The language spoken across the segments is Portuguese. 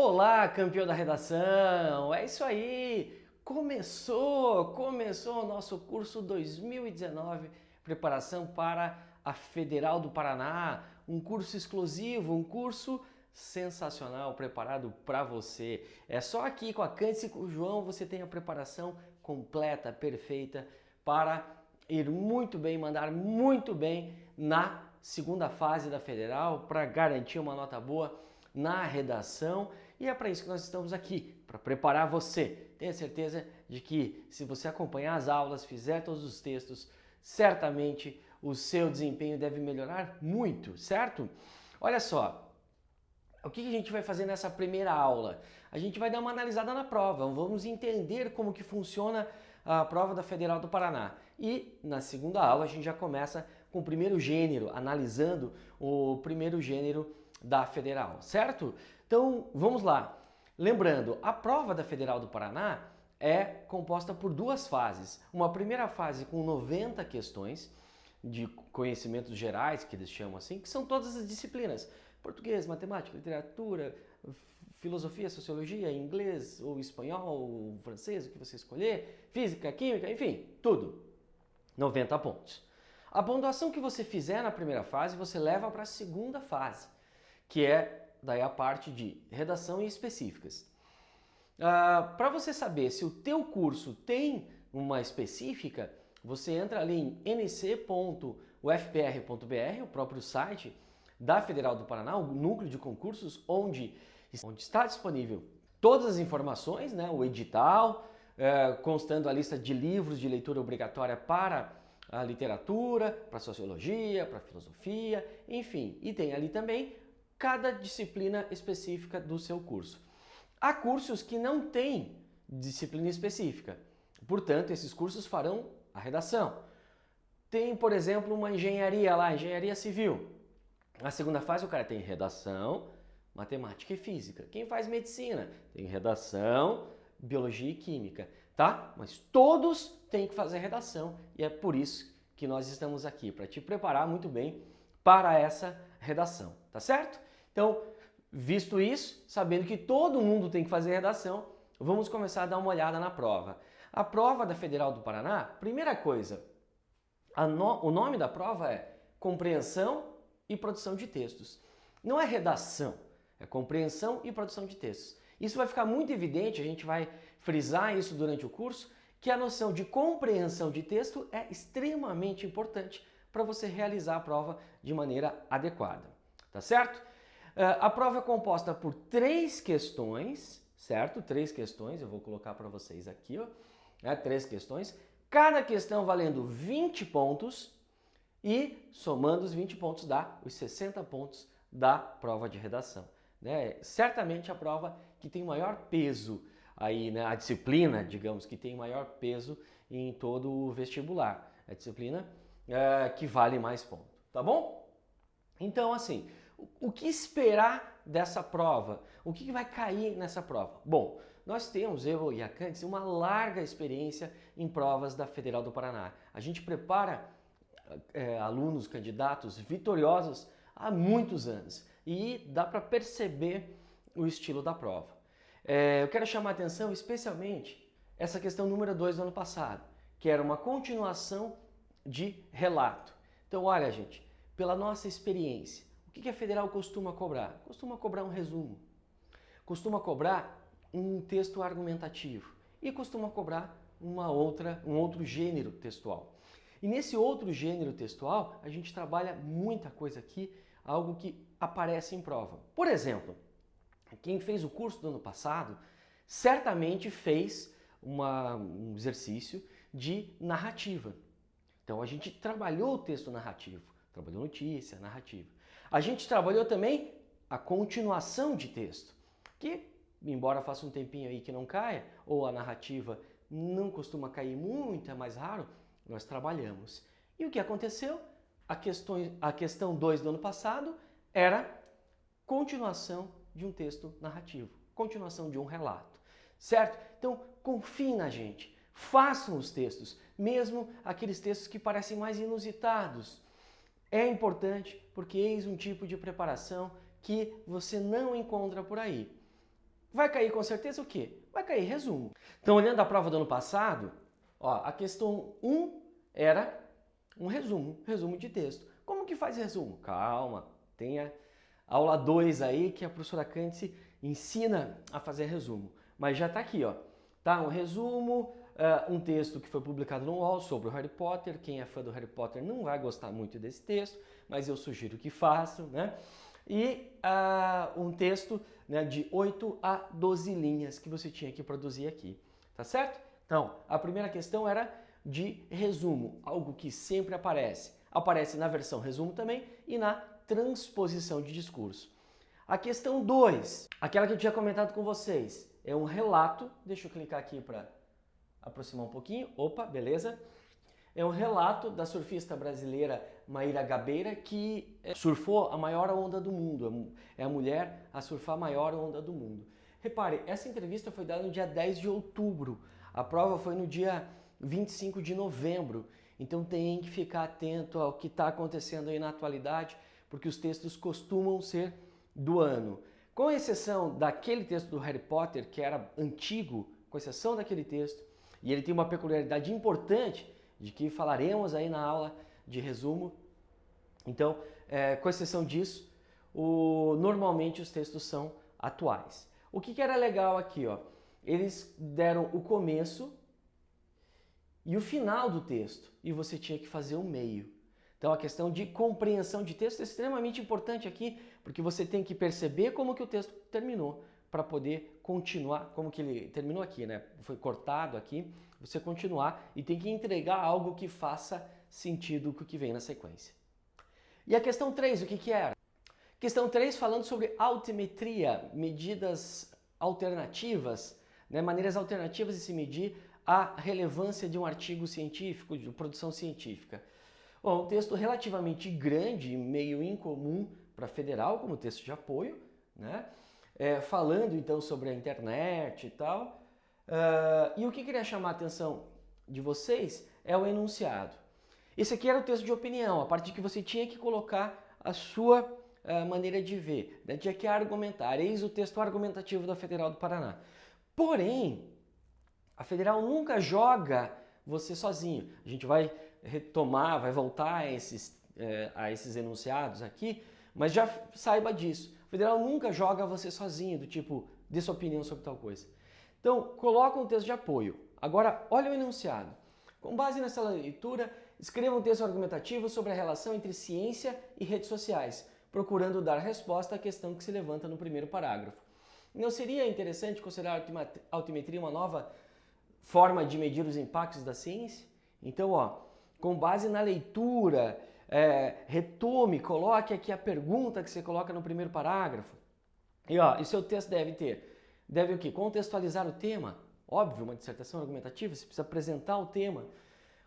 Olá, campeão da redação! É isso aí! Começou o nosso curso 2019, preparação para a Federal do Paraná, um curso exclusivo, um curso sensacional preparado para você. É só aqui com a Cândice e com o João você tem a preparação completa, perfeita para ir muito bem, mandar muito bem na segunda fase da Federal para garantir uma nota boa na redação, e é para isso que nós estamos aqui, para preparar você. Tenha certeza de que se você acompanhar as aulas, fizer todos os textos, certamente o seu desempenho deve melhorar muito, certo? Olha só, o que a gente vai fazer nessa primeira aula? A gente vai dar uma analisada na prova, vamos entender como que funciona a prova da Federal do Paraná. E na segunda aula a gente já começa com o primeiro gênero, analisando o primeiro gênero da Federal, certo? Então, vamos lá. Lembrando, a prova da Federal do Paraná é composta por duas fases. Uma primeira fase com 90 questões de conhecimentos gerais, que eles chamam assim, que são todas as disciplinas. Português, matemática, literatura, filosofia, sociologia, inglês, ou espanhol, ou francês, o que você escolher, física, química, enfim, tudo. 90 pontos. A pontuação que você fizer na primeira fase, você leva para a segunda fase, que é daí a parte de redação e específicas. Para você saber se o teu curso tem uma específica, você entra ali em nc.ufpr.br, o próprio site da Federal do Paraná, o núcleo de concursos, onde está disponível todas as informações, né, o edital, constando a lista de livros de leitura obrigatória para a literatura, para a sociologia, para a filosofia, enfim. E tem ali também cada disciplina específica do seu curso. Há cursos que não têm disciplina específica, portanto, esses cursos farão a redação. Tem, por exemplo, uma engenharia lá, engenharia civil. Na segunda fase o cara tem redação, matemática e física. Quem faz medicina tem redação, biologia e química, tá? Mas todos têm que fazer redação e é por isso que nós estamos aqui, para te preparar muito bem para essa redação, tá certo? Então, visto isso, sabendo que todo mundo tem que fazer redação, vamos começar a dar uma olhada na prova. A prova da Federal do Paraná, primeira coisa, o nome da prova é Compreensão e Produção de Textos. Não é redação, é compreensão e produção de textos. Isso vai ficar muito evidente, a gente vai frisar isso durante o curso, que a noção de compreensão de texto é extremamente importante para você realizar a prova de maneira adequada, tá certo? A prova é composta por 3 questões, certo? 3 questões, eu vou colocar para vocês aqui, ó, 3 questões, cada questão valendo 20 pontos e somando os 20 pontos dá os 60 pontos da prova de redação. Né? Certamente a prova que tem maior peso aí, né? A disciplina, digamos, que tem maior peso em todo o vestibular. A disciplina que vale mais ponto, tá bom? Então, assim, o que esperar dessa prova? O que vai cair nessa prova? Bom, nós temos, eu e a Cândice, uma larga experiência em provas da Federal do Paraná. A gente prepara alunos, candidatos vitoriosos há muitos anos e dá para perceber o estilo da prova. Eu quero chamar a atenção especialmente essa questão número 2 do ano passado, que era uma continuação de relato. Então, olha, gente, pela nossa experiência, o que a Federal costuma cobrar? Costuma cobrar um resumo, costuma cobrar um texto argumentativo e costuma cobrar um outro gênero textual. E nesse outro gênero textual, a gente trabalha muita coisa aqui, algo que aparece em prova. Por exemplo, quem fez o curso do ano passado certamente fez um exercício de narrativa. Então a gente trabalhou o texto narrativo, trabalhou notícia, narrativa. A gente trabalhou também a continuação de texto, que embora faça um tempinho aí que não caia, ou a narrativa não costuma cair muito, é mais raro, nós trabalhamos. E o que aconteceu? A questão 2 do ano passado era continuação de um texto narrativo, continuação de um relato, certo? Então, confiem na gente, façam os textos, mesmo aqueles textos que parecem mais inusitados. É importante porque eis um tipo de preparação que você não encontra por aí. vai cair com certeza o quê? Vai cair resumo. Então, olhando a prova do ano passado, ó, a questão 1 era um resumo de texto. Como que faz resumo? Calma, tem a aula 2 aí que a professora Candice ensina a fazer resumo. Mas já está aqui, ó. Tá? Um resumo, um texto que foi publicado no UOL sobre o Harry Potter. Quem é fã do Harry Potter não vai gostar muito desse texto, mas eu sugiro que façam, né? E um texto, né, de 8 a 12 linhas que você tinha que produzir aqui, tá certo? Então, a primeira questão era de resumo, algo que sempre aparece. Aparece na versão resumo também e na transposição de discurso. A questão 2, aquela que eu tinha comentado com vocês, é um relato, deixa eu clicar aqui para aproximar um pouquinho, opa, beleza? É um relato da surfista brasileira Maíra Gabeira, que surfou a maior onda do mundo. É a mulher a surfar a maior onda do mundo. Repare, essa entrevista foi dada no dia 10 de outubro. A prova foi no dia 25 de novembro. Então tem que ficar atento ao que está acontecendo aí na atualidade, porque os textos costumam ser do ano. Com exceção daquele texto do Harry Potter, que era antigo, com exceção daquele texto, e ele tem uma peculiaridade importante, de que falaremos aí na aula de resumo. Então, com exceção disso, normalmente os textos são atuais. O que era legal aqui, ó? Eles deram o começo e o final do texto, e você tinha que fazer o meio. Então, a questão de compreensão de texto é extremamente importante aqui, porque você tem que perceber como que o texto terminou, para poder continuar, como que ele terminou aqui, né? Foi cortado aqui, você continuar e tem que entregar algo que faça sentido com o que vem na sequência. E a questão 3, o que era? Questão 3 falando sobre altimetria, medidas alternativas, né? Maneiras alternativas de se medir a relevância de um artigo científico, de produção científica. Bom, um texto relativamente grande, meio incomum para federal, como texto de apoio, né? Falando então sobre a internet e tal. E o que queria chamar a atenção de vocês é o enunciado. Esse aqui era o texto de opinião, a parte que você tinha que colocar a sua maneira de ver, né? Tinha que argumentar. Eis o texto argumentativo da Federal do Paraná. Porém, a Federal nunca joga você sozinho. A gente vai retomar, vai voltar a esses enunciados aqui, mas já saiba disso. O Federal nunca joga você sozinho, do tipo, dê sua opinião sobre tal coisa. Então, coloca um texto de apoio. Agora, olha o enunciado. Com base nessa leitura, escreva um texto argumentativo sobre a relação entre ciência e redes sociais, procurando dar resposta à questão que se levanta no primeiro parágrafo. Não seria interessante considerar a altimetria uma nova forma de medir os impactos da ciência? Então, ó, com base na leitura, retome, coloque aqui a pergunta que você coloca no primeiro parágrafo. E seu texto deve o quê? Contextualizar o tema. Óbvio, uma dissertação argumentativa, você precisa apresentar o tema.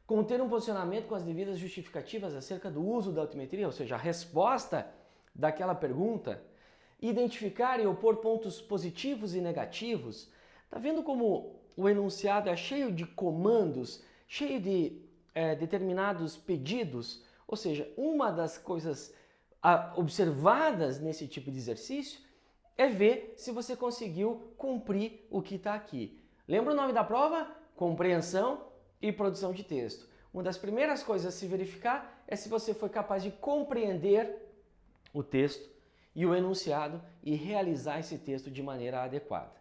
Conter um posicionamento com as devidas justificativas acerca do uso da altimetria, ou seja, a resposta daquela pergunta. Identificar e opor pontos positivos e negativos. Tá vendo como o enunciado é cheio de comandos, cheio de determinados pedidos? Ou seja, uma das coisas observadas nesse tipo de exercício é ver se você conseguiu cumprir o que está aqui. Lembra o nome da prova? Compreensão e produção de texto. Uma das primeiras coisas a se verificar é se você foi capaz de compreender o texto e o enunciado e realizar esse texto de maneira adequada.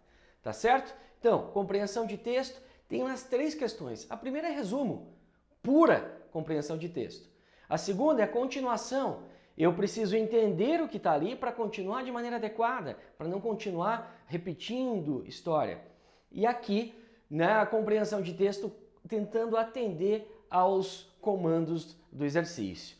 Tá certo? Então, compreensão de texto tem umas 3 questões. A primeira é resumo, pura compreensão de texto. A segunda é continuação. Eu preciso entender o que está ali para continuar de maneira adequada, para não continuar repetindo história. E aqui, a compreensão de texto tentando atender aos comandos do exercício.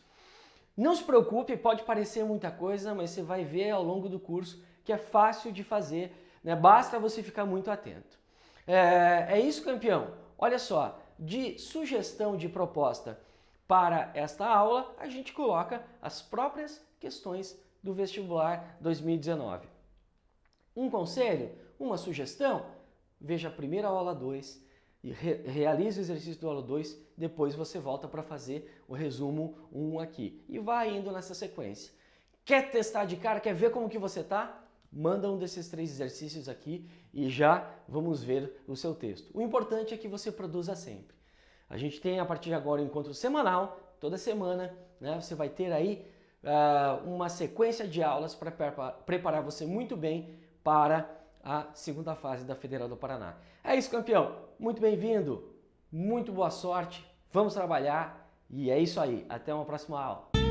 Não se preocupe, pode parecer muita coisa, mas você vai ver ao longo do curso que é fácil de fazer, né? Basta você ficar muito atento. É isso, campeão. Olha só, de sugestão de proposta para esta aula, a gente coloca as próprias questões do vestibular 2019. Um conselho, uma sugestão, veja a primeira aula 2 e realize o exercício do aula 2, depois você volta para fazer o resumo 1 aqui. E vai indo nessa sequência. Quer testar de cara, quer ver como que você tá? manda um desses 3 exercícios aqui e já vamos ver o seu texto. O importante é que você produza sempre. A gente tem a partir de agora um encontro semanal, toda semana, né? Você vai ter aí uma sequência de aulas para preparar você muito bem para a segunda fase da Federal do Paraná. É isso, campeão. Muito bem-vindo, muito boa sorte, vamos trabalhar e é isso aí. Até uma próxima aula.